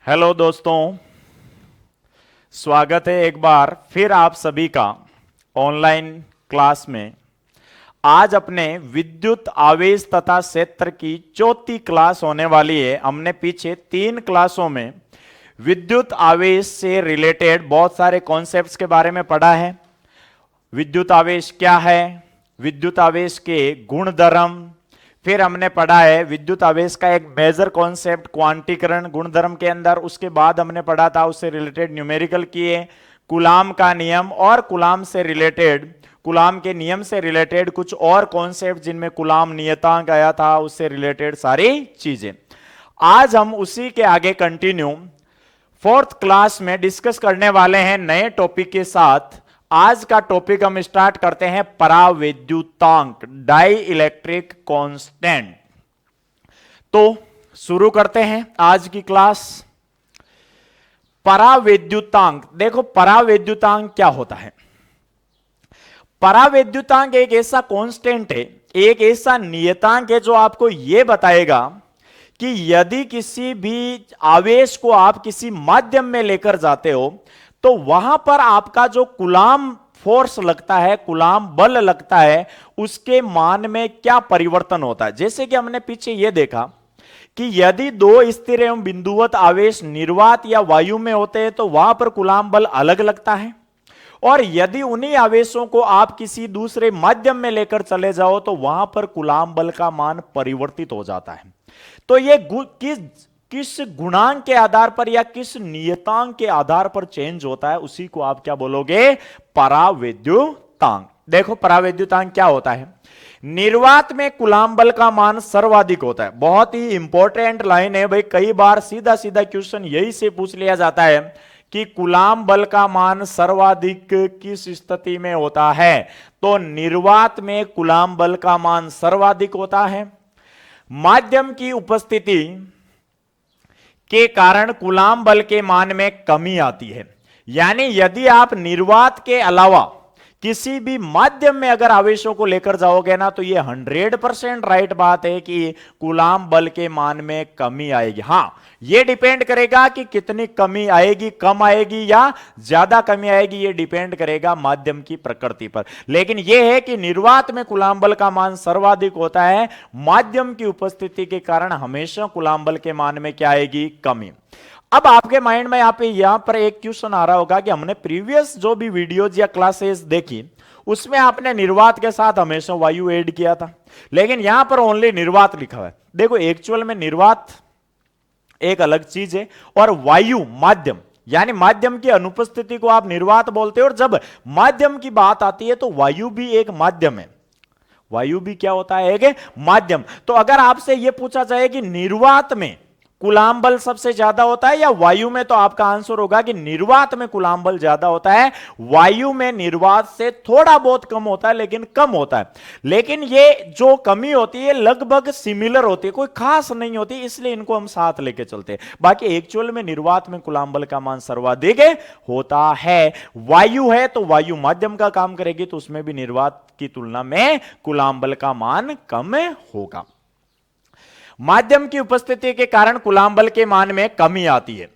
Hello दोस्तों, स्वागत है एक बार फिर आप सभी का ऑनलाइन क्लास में। आज अपने विद्युत आवेश तथा क्षेत्र की चौथी क्लास होने वाली है। हमने पीछे 3 क्लासों में विद्युत आवेश से रिलेटेड बहुत सारे कॉन्सेप्ट्स के बारे में पढ़ा है। विद्युत आवेश क्या है, विद्युत आवेश के गुणधर्म, फिर हमने पढ़ा है विद्युत आवेश का एक मेजर कॉन्सेप्ट क्वांटीकरण गुणधर्म के अंदर। उसके बाद हमने पढ़ा था उससे रिलेटेड न्यूमेरिकल किए, कूलाम का नियम और कूलाम से रिलेटेड, कूलाम के नियम से रिलेटेड कुछ और कॉन्सेप्ट जिनमें कूलाम नियतांक आया था, उससे रिलेटेड सारी चीजें। आज हम उसी के आगे कंटिन्यू 4th क्लास में डिस्कस करने वाले हैं नए टॉपिक के साथ। आज का टॉपिक हम स्टार्ट करते हैं परावैद्युतांक, डाई इलेक्ट्रिक कांस्टेंट। तो शुरू करते हैं आज की क्लास। परावैद्युतांक, देखो परावैद्युतांक क्या होता है। परावैद्युतांक एक ऐसा कांस्टेंट है, एक ऐसा नियतांक है जो आपको यह बताएगा कि यदि किसी भी आवेश को आप किसी माध्यम में लेकर जाते हो तो वहां पर आपका जो कूलाम फोर्स लगता है, कूलाम बल लगता है, उसके मान में क्या परिवर्तन होता है। जैसे कि हमने पीछे यह देखा कि यदि दो स्थिर एवं बिंदुवत आवेश निर्वात या वायु में होते हैं तो वहां पर कूलाम बल अलग लगता है, और यदि उन्हीं आवेशों को आप किसी दूसरे माध्यम में लेकर चले जाओ तो वहां पर कूलाम बल का मान परिवर्तित हो जाता है। तो यह किस गुणांक के आधार पर या किस नियतांक के आधार पर चेंज होता है, उसी को आप क्या बोलोगे, परावैद्युतांक। देखो परावैद्युतांक क्या होता है। निर्वात में कूलाम बल का मान सर्वाधिक होता है। बहुत ही इंपॉर्टेंट लाइन है भाई, कई बार सीधा सीधा क्वेश्चन यही से पूछ लिया जाता है कि कूलाम बल का मान सर्वाधिक किस स्थिति में होता है। तो निर्वात में कूलाम बल का मान सर्वाधिक होता है। माध्यम की उपस्थिति के कारण कूलाम बल के मान में कमी आती है। यानी यदि आप निर्वात के अलावा किसी भी माध्यम में अगर आवेशों को लेकर जाओगे ना तो यह 100% राइट बात है कि कूलाम बल के मान में कमी आएगी। हां, यह डिपेंड करेगा कि कितनी कमी आएगी, कम आएगी या ज्यादा कमी आएगी, यह डिपेंड करेगा माध्यम की प्रकृति पर। लेकिन यह है कि निर्वात में कूलाम बल का मान सर्वाधिक होता है, माध्यम की उपस्थिति के कारण हमेशा कूलाम बल के मान में क्या आएगी, कमी। अब आपके माइंड में यहां पर एक क्वेश्चन आ रहा होगा कि हमने प्रीवियस जो भी वीडियोज या क्लासेस देखी उसमें आपने निर्वात के साथ हमेशा वायु ऐड किया था, लेकिन यहां पर ओनली निर्वात लिखा हुआ है। देखो एक्चुअल में निर्वात एक अलग चीज है और वायु माध्यम, यानी माध्यम की अनुपस्थिति को आप निर्वात बोलते हो, और जब माध्यम की बात आती है तो वायु भी एक माध्यम है। वायु भी क्या होता है, एक माध्यम। तो अगर आपसे यह पूछा जाए कि निर्वात में कूलाम बल सबसे ज्यादा होता है या वायु में, तो आपका आंसर होगा कि निर्वात में कूलाम बल ज्यादा होता है, वायु में निर्वात से थोड़ा बहुत कम होता है लेकिन कम होता है। लेकिन ये जो कमी होती है लगभग सिमिलर होती है, कोई खास नहीं होती, इसलिए इनको हम साथ लेके चलते हैं। बाकी एक्चुअल में निर्वात में कूलाम बल का मान सर्वाधिक होता है। वायु है तो वायु माध्यम का काम करेगी, तो उसमें भी निर्वात की तुलना में कूलाम बल का मान कम होगा। माध्यम की उपस्थिति के कारण कूलाम बल के मान में कमी आती है।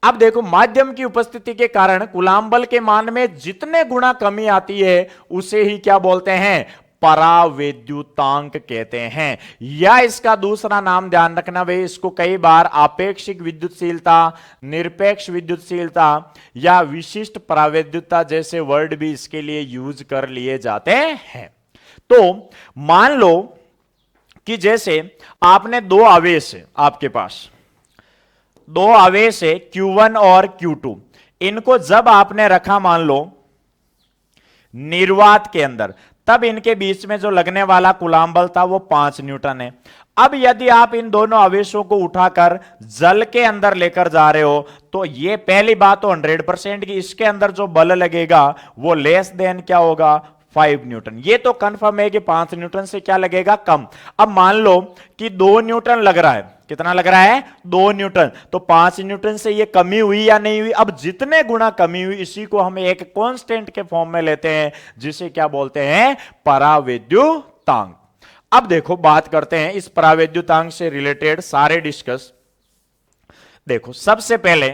अब देखो माध्यम की उपस्थिति के कारण कूलाम बल के मान में जितने गुना कमी आती है उसे ही क्या बोलते हैं, परावैद्युतांक कहते हैं। या इसका दूसरा नाम ध्यान रखना भाई, इसको कई बार आपेक्षिक विद्युतशीलता, निरपेक्ष विद्युतशीलता या विशिष्ट परावैद्युता जैसे वर्ड भी इसके लिए यूज कर लिए जाते हैं। तो मान लो कि जैसे आपने दो आवेश है, आपके पास दो आवेश है Q1 और Q2, इनको जब आपने रखा मान लो निर्वात के अंदर, तब इनके बीच में जो लगने वाला कूलाम बल था वो 5 न्यूटन है। अब यदि आप इन दोनों आवेशों को उठाकर जल के अंदर लेकर जा रहे हो तो ये पहली बात तो 100% की इसके अंदर जो बल लगेगा वो लेस देन क्या होगा, 5 न्यूटन। ये तो कंफर्म है कि 5 न्यूटन से क्या लगेगा, कम। अब मान लो कि 2 न्यूटन लग रहा है, कितना लग रहा है, 2 न्यूटन, तो 5 न्यूटन से ये कमी हुई या नहीं हुई। अब जितने गुना कमी हुई इसी को हम एक कांस्टेंट के फॉर्म में लेते हैं, जिसे क्या बोलते हैं, परावैद्युतांक। अब देखो बात करते हैं इस परावैद्युतांक से रिलेटेड सारे डिस्कस। देखो सबसे पहले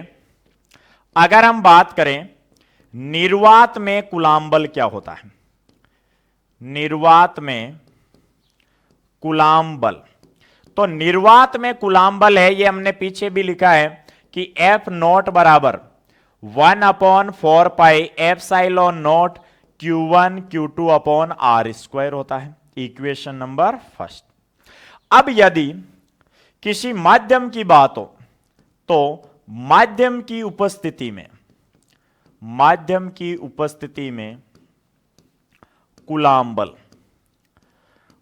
अगर हम बात करें निर्वात में कूलाम्ब बल क्या होता है, निर्वात में कूलाम्ब बल, तो निर्वात में कूलाम्ब बल है, ये हमने पीछे भी लिखा है कि एफ नॉट बराबर 1/4 pi epsilon naught Q1 Q2 upon R square होता है, इक्वेशन नंबर फर्स्ट। अब यदि किसी माध्यम की बात हो तो माध्यम की उपस्थिति में, माध्यम की उपस्थिति में कूलाम्ब बल,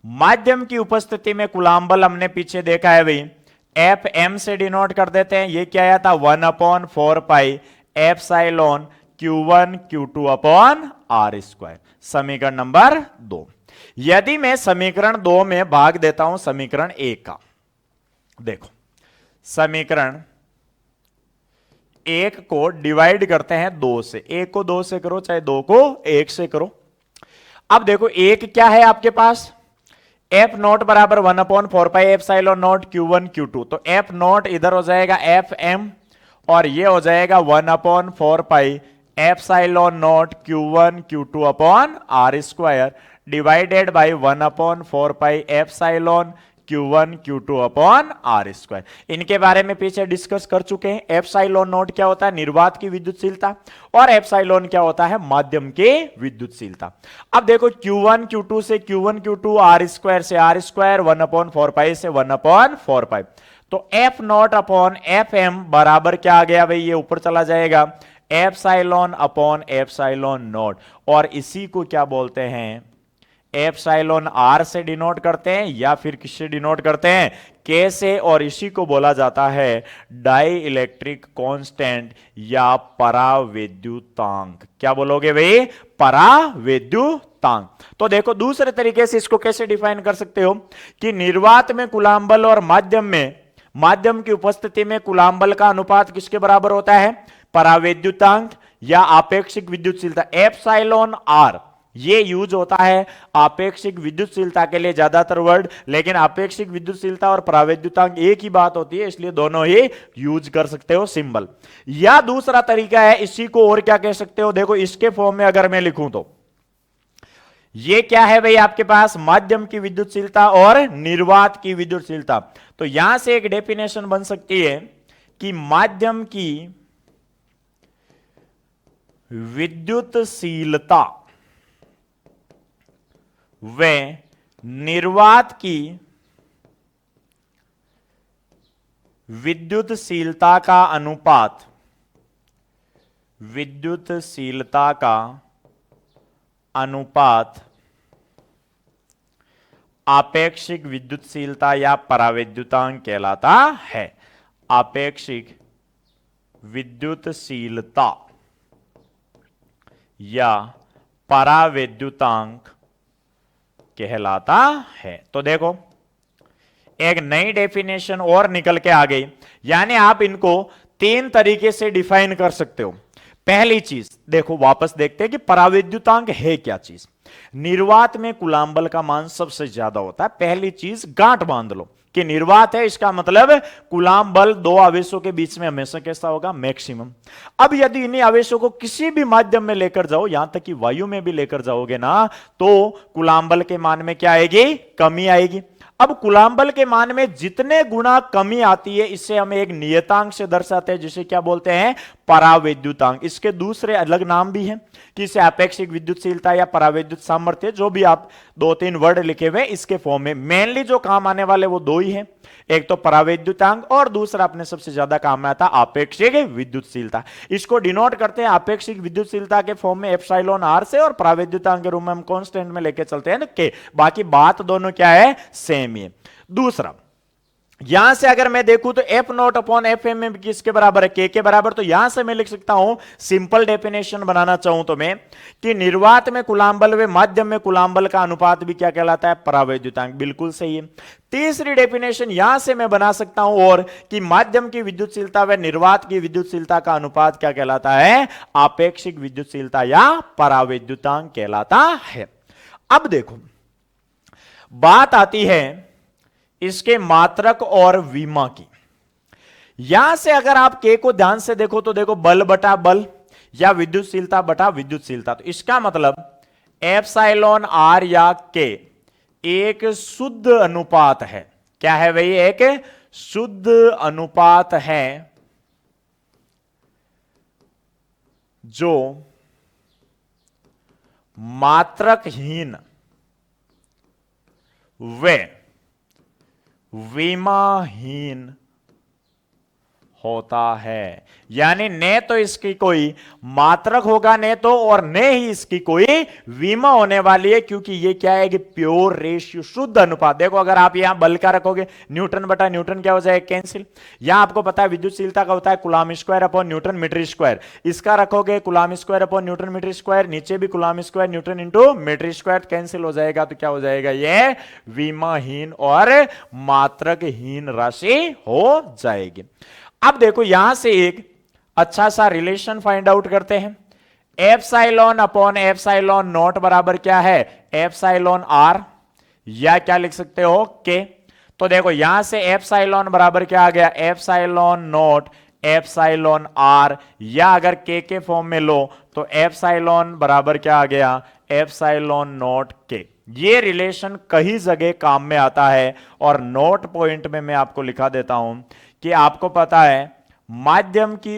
माध्यम की उपस्थिति में कूलाम्ब बल हमने पीछे देखा है भाई, एफ एम से डिनोट कर देते हैं, ये क्या आया था 1/4 pi epsilon Q1 Q2 upon R square, समीकरण नंबर 2। यदि मैं समीकरण 2 में भाग देता हूं समीकरण 1 का, देखो समीकरण 1 को डिवाइड करते हैं 2 से, 1 को 2 से करो चाहे 2 को 1 से करो। अब देखो 1 क्या है आपके पास, एफ नॉट बराबर 1/4 pi epsilon naught Q1 Q2, तो एफ नॉट इधर हो जाएगा एफ एम और ये हो जाएगा 1/4 pi epsilon naught Q1 Q2 upon R square divided by 1/4 pi epsilon Q1 Q2 upon R square. इनके बारे में पीछे डिस्कस कर चुके हैं। एप्सिलॉन नॉट क्या होता है, निर्वात की विद्युतशीलता, और एप्सिलॉन क्या होता है, माध्यम की विद्युतशीलता। अब देखो Q1 Q2 से Q1 Q2 आर स्क्वायर से आर स्क्वायर 1/4 पाई से 1/4 पाई, तो F naught upon F M बराबर क्या आ गया भाई, ये ऊपर चला जाएगा एप्सिलॉन अपॉन एप्सिलॉन नॉट, और इसी को क्या बोलते हैं, एप्सिलॉन आर से डिनोट करते हैं या फिर किससे डिनोट करते हैं, के से, और इसी को बोला जाता है डाई इलेक्ट्रिक कांस्टेंट या परावैद्युतांक। क्या बोलोगे भाई, परावैद्युतांक। तो देखो दूसरे तरीके से इसको कैसे डिफाइन कर सकते हो कि निर्वात में कूलाम्ब बल और माध्यम की उपस्थिति में कूलाम्ब बल का अनुपात किसके बराबर होता है, परावैद्युतांक या आपेक्षिक विद्युतशीलता। एप्सिलॉन आर ये यूज होता है आपेक्षिक विद्युतशीलता के लिए ज्यादातर वर्ड, लेकिन आपेक्षिक विद्युतशीलता और परावैद्युतांक एक ही बात होती है, इसलिए दोनों ही यूज कर सकते हो सिंबल। या दूसरा तरीका है, इसी को और क्या कह सकते हो, देखो इसके फॉर्म में अगर मैं लिखूं तो ये क्या है भाई आपके पास, माध्यम की विद्युतशीलता और निर्वात की विद्युतशीलता। तो यहां से एक डेफिनेशन बन सकती है कि माध्यम की विद्युतशीलता व निर्वात की विद्युतशीलता का अनुपात, विद्युतशीलता का अनुपात आपेक्षिक विद्युतशीलता या परावैद्युतांक कहलाता है। आपेक्षिक विद्युतशीलता या परावैद्युतांक कहलाता है। तो देखो एक नई डेफिनेशन और निकल के आ गई, यानी आप इनको 3 तरीके से डिफाइन कर सकते हो। पहली चीज देखो, वापस देखते हैं कि परावैद्युतांक है क्या चीज। निर्वात में कूलाम्ब बल का मान सबसे ज्यादा होता है। पहली चीज गांठ बांध लो कि निर्वात है, इसका मतलब कूलाम्ब बल 2 आवेशों के बीच में हमेशा कैसा होगा, मैक्सिमम। अब यदि इन्हीं आवेशों को किसी भी माध्यम में लेकर जाओ, यहां तक कि वायु में भी लेकर जाओगे ना, तो कूलाम्ब बल के मान में क्या आएगी, कमी आएगी। अब कूलाम्ब बल के मान में जितने गुना कमी आती है, इससे हम एक नियतांक से दर्शाते हैं, जिसे क्या बोलते हैं, परावैद्युतांक। इसके दूसरे अलग नाम भी हैं कि इसे आपेक्षिक विद्युतशीलता या परावैद्युत सामर्थ्य, जो भी आप 2-3 वर्ड लिखे हुए इसके फॉर्म में। मेनली जो काम आने वाले वो 2 ही हैं, एक तो परावैद्युतांक और दूसरा अपने सबसे ज्यादा काम आता आपेक्षिक विद्युतशीलता। इसको डिनोट करते हैं आपेक्षिक विद्युतशीलता के फॉर्म में एप्सिलॉन आर से, और परावैद्युतांक के रूप में हम कांस्टेंट में लेके चलते हैं के। बाकी बात दोनों क्या है, सेम ही है। दूसरा, यहां से अगर मैं देखूं तो F naught upon F M में किसके बराबर है, के बराबर। तो यहां से मैं लिख सकता हूं, सिंपल डेफिनेशन बनाना चाहूं तो मैं, कि निर्वात में कूलाम्ब बल व माध्यम में कूलाम्ब बल का अनुपात भी क्या कहलाता है, परावैद्युतांक। बिल्कुल सही है। तीसरी डेफिनेशन यहां से मैं बना सकता हूं और, कि माध्यम की विद्युतशीलता व निर्वात की विद्युतशीलता का अनुपात क्या कहलाता है, आपेक्षिक विद्युतशीलता या परावैद्युतांक कहलाता है। अब देखो बात आती है इसके मात्रक और विमा की। यहां से अगर आप के को ध्यान से देखो तो देखो बल बटा बल या विद्युतशीलता बटा विद्युतशीलता, तो इसका मतलब एप्सिलॉन आर या के एक शुद्ध अनुपात है। क्या है भाई? एक शुद्ध अनुपात है जो मात्रकहीन व विमाहीन होता है। यानी न तो इसकी कोई मात्रक होगा न तो, और न ही इसकी कोई विमा होने वाली है, क्योंकि ये क्या है कि प्योर रेशियो, शुद्ध अनुपात। देखो अगर आप यहां बल का रखोगे न्यूटन बटा न्यूटन क्या हो जाएगा? कैंसिल। यहां आपको पता है विद्युतशीलता का होता है coulomb square upon newton metre square, इसका रखोगे coulomb square upon newton metre square, नीचे भी coulomb square newton into metre square, cancel हो जाएगा। तो क्या हो जाएगा? ये विमाहीन और मात्रकहीन राशि हो जाएगी। अब देखो यहां से एक अच्छा सा रिलेशन फाइंड आउट करते हैं। एप्सिलॉन अपॉन एप्सिलॉन नॉट बराबर क्या है? एप्सिलॉन आर, या क्या लिख सकते हो? के। तो देखो यहां से एप्सिलॉन बराबर क्या आ गया? एप्सिलॉन नॉट एप्सिलॉन आर, या अगर के फॉर्म में लो तो एप्सिलॉन बराबर क्या आ गया? एप्सिलॉन नॉट के। ये रिलेशन कई जगह काम में आता है, और नोट पॉइंट में मैं आपको लिखा देता हूं कि आपको पता है माध्यम की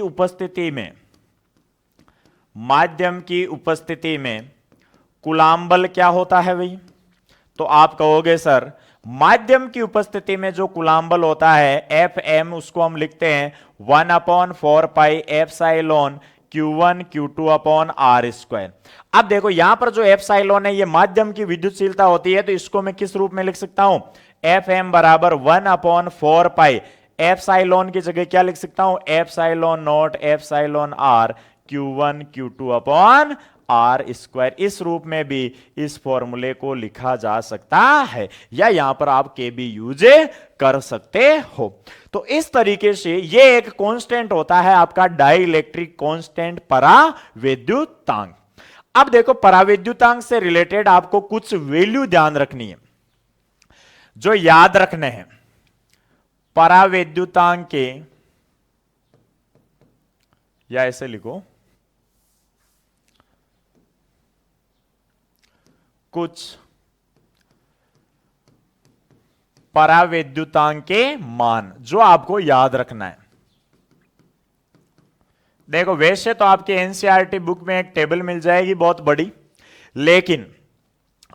उपस्थिति में कूलॉम बल क्या होता है भाई? तो आप कहोगे सर माध्यम की उपस्थिति में जो कूलॉम बल होता है एफ एम, उसको हम लिखते हैं 1/4 pi epsilon Q1 Q2 upon R square. अब देखो यहां पर जो एप्सिलॉन है ये माध्यम की विद्युतशीलता होती है, तो इसको मैं किस रूप में लिख सकता हूं? एफ एम बराबर 1/4 पाई, एप्सिलॉन की जगह क्या लिख सकता हूं? Epsilon naught epsilon R Q1 Q2 upon R square. इस रूप में भी इस फॉर्मूले को लिखा जा सकता है, या यहां पर आप के भी यूज कर सकते हो। तो इस तरीके से ये एक कांस्टेंट होता है आपका डाइलेक्ट्रिक कांस्टेंट पराविद्युतांक। अब देखो पराविद्युतांक से रिलेटेड आपको कुछ वैल्यू ध्यान रखनी है, जो याद रखने हैं। पराविद्युतांक के, या ऐसे लिखो, कुछ पराविद्युतांक के मान जो आपको याद रखना है। देखो वैसे तो आपके एनसीईआरटी बुक में एक टेबल मिल जाएगी बहुत बड़ी, लेकिन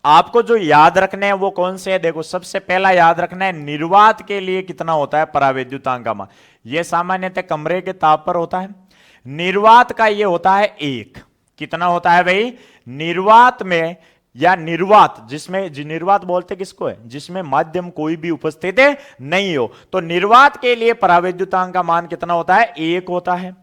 आपको जो याद रखने हैं वो कौन से है? देखो सबसे पहला याद रखना है निर्वात के लिए कितना होता है पराविद्युतांक का मान। यह सामान्यतः कमरे के ताप पर होता है। निर्वात का ये होता है 1। कितना होता है भाई? निर्वात में, या निर्वात जिसमें, निर्वात बोलते किसको है? जिसमें माध्यम कोई भी उपस्थित नहीं हो, तो निर्वात के लिए पराविद्युतांक का मान कितना होता है? 1 होता है।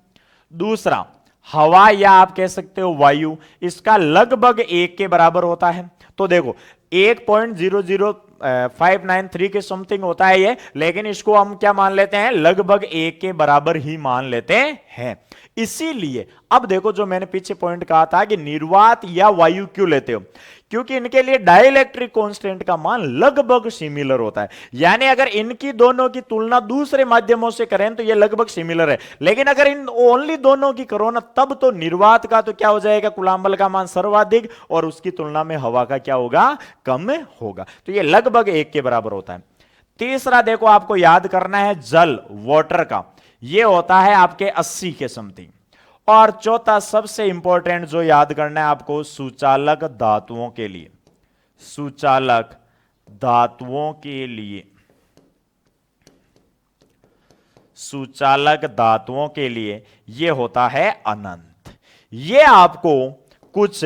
दूसरा हवा, या आप कह सकते हो वायु, इसका लगभग 1 के बराबर होता है। तो देखो 1.00593 के समथिंग होता है ये, लेकिन इसको हम क्या मान लेते हैं? लगभग 1 के बराबर ही मान लेते हैं। इसीलिए अब देखो जो मैंने पीछे पॉइंट कहा था कि निर्वात या वायु क्यों लेते हो? क्योंकि इनके लिए डाइलेक्ट्रिक कांस्टेंट का मान लगभग सिमिलर होता है। यानी अगर इनकी दोनों की तुलना दूसरे माध्यमों से करें तो ये लगभग सिमिलर है, लेकिन अगर इन ओनली दोनों की करो ना, तब तो निर्वात का तो क्या हो जाएगा? कूलॉम बल का मान सर्वाधिक, और उसकी तुलना में हवा का क्या होगा? कम होगा। तो ये लगभग 1 के बराबर होता है। तीसरा देखो आपको याद करना है जल, वाटर का, ये होता है आपके 80 के समथिंग। और चौथा सबसे इंपॉर्टेंट जो याद करना है आपको, सुचालक धातुओं के लिए, सुचालक धातुओं के लिए, सुचालक धातुओं के लिए ये होता है अनंत। ये आपको कुछ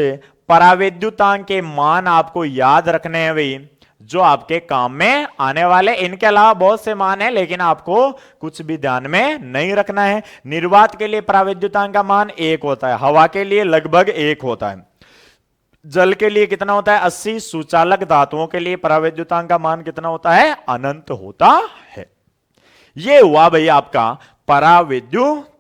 पराविद्युतांक के मान आपको याद रखने हैं भाई, जो आपके काम में आने वाले। इनके अलावा बहुत से मान हैं, लेकिन आपको कुछ भी ध्यान में नहीं रखना है। निर्वात के लिए पराविद्युतांक का मान 1 होता है, हवा के लिए लगभग 1 होता है, जल के लिए कितना होता है? 80। सुचालक धातुओं के लिए पराविद्युतांक का मान कितना होता है? अनंत होता है। यह हुआ भाई आपका पराविद्युत